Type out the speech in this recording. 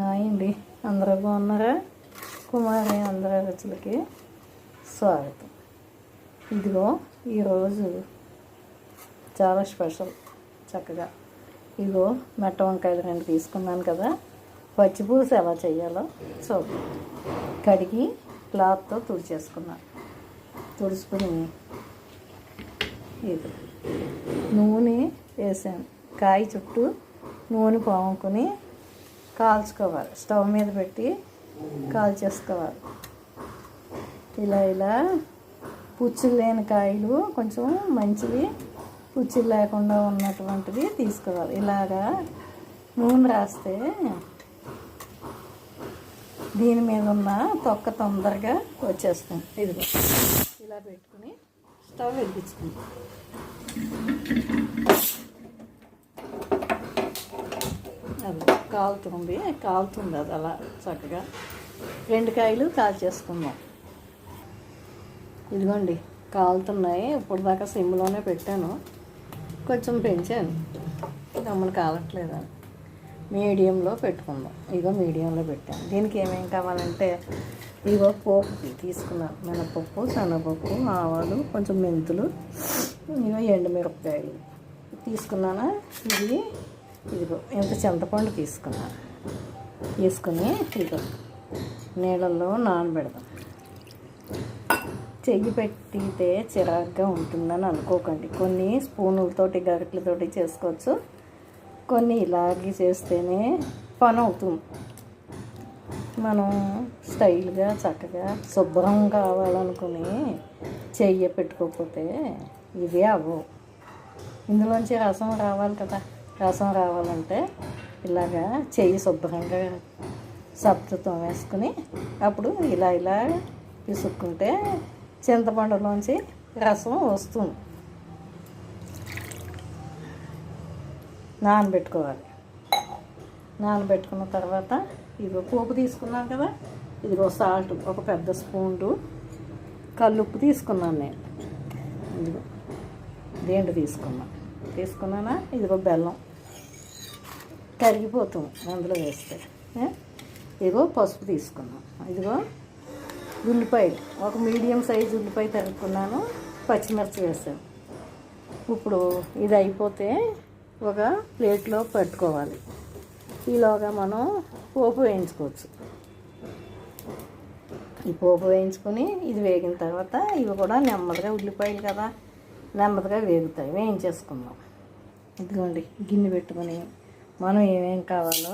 Hi అండి, అందరూ బాగున్నారా? కుమారి అందరి రుచులకి స్వాగతం. ఇదిగో ఈరోజు చాలా స్పెషల్. చక్కగా ఇదిగో మెట్ట వంకాయలు 2 తీసుకున్నాను కదా. పచ్చిపులుసు ఎలా చేయాలో చూద్దాం. కడిగి క్లాత్తో తుడిచేసుకున్నాను. తుడుచుకుని ఇది నూనె వేసాను. కాయ చుట్టూ నూనె పాముకొని కాల్చుకోవాలి. స్టవ్ మీద పెట్టి కాల్చేసుకోవాలి. ఇలా పుచ్చులు లేని కాయలు, కొంచెం మంచివి, పుచ్చులు లేకుండా ఉన్నటువంటివి తీసుకోవాలి. ఇలాగా నూనె రాస్తే దీని మీద ఉన్న తొక్క తొందరగా వచ్చేస్తుంది. ఇదిగో ఇలా పెట్టుకుని స్టవ్ వెలిగించుకుంటాం. అది కాలుతుంది అది అలా చక్కగా 2 కాయలు కాల్చేసుకుందాం. ఇదిగోండి కాలుతున్నాయి. ఇప్పుడు దాకా సిమ్లోనే పెట్టాను, కొంచెం పెంచాను, గమ్మున కాలట్లేదని మీడియంలో పెట్టుకుందాం. ఇదిగో మీడియంలో పెట్టాను. దీనికి ఏమేమి కావాలంటే ఇదిగో పోపు తీసుకున్నాను. మినపప్పు, శనగపప్పు, ఆవాలు, కొంచెం మెంతులు, ఇదిగో ఎండుమిరపకాయలు తీసుకున్నాను. ఇదిగో ఇంత చింతపండు తీసుకున్నాను. తీసుకుని ఇదిగో నీళ్ళల్లో నానబెడదాం. చెయ్యి పెట్టితే చిరాగ్గా ఉంటుందని అనుకోకండి. కొన్ని స్పూనులతోటి, గరిటెలతోటి చేసుకోవచ్చు. కొన్ని ఇలాగే చేస్తేనే పని అవుతుంది. మనం స్టైల్గా చక్కగా శుభ్రం కావాలనుకుని చెయ్యి పెట్టుకోకపోతే ఇవే అవ్వవు. ఇందులోంచి రసం రావాలి కదా. రసం రావాలంటే ఇలాగా చెయ్యి శుభ్రంగా సబ్జతో వేసుకుని అప్పుడు ఇలా పిసుక్కుంటే చింతపండులోంచి రసం వస్తుంది. నానబెట్టుకోవాలి. నానబెట్టుకున్న తర్వాత ఇదిగో పోపు తీసుకున్నాను కదా. ఇదిగో సాల్ట్ ఒక పెద్ద స్పూను, కల్లుప్పు తీసుకున్నాను నేను. ఇదిగో దేండు తీసుకున్నానా. ఇదిగో బెల్లం కరిగిపోతుంది అందులో వేస్తే. ఇదిగో పసుపు తీసుకున్నాం. ఇదిగో ఉల్లిపాయలు, ఒక మీడియం సైజు ఉల్లిపాయ తరుక్కున్నాను, పచ్చిమిర్చి వేసాను. ఇప్పుడు ఇది అయిపోతే ఒక ప్లేట్లో పెట్టుకోవాలి. ఈలోగా మనం పోపు వేయించుకోవచ్చు. ఈ పోపు వేయించుకొని ఇది వేగిన తర్వాత ఇవి కూడా నెమ్మదిగా, ఉల్లిపాయలు కదా నెమ్మదిగా వేయించేసుకుందాం. ఇదిగోండి గిన్నె పెట్టుకొని మనం ఏమేం కావాలో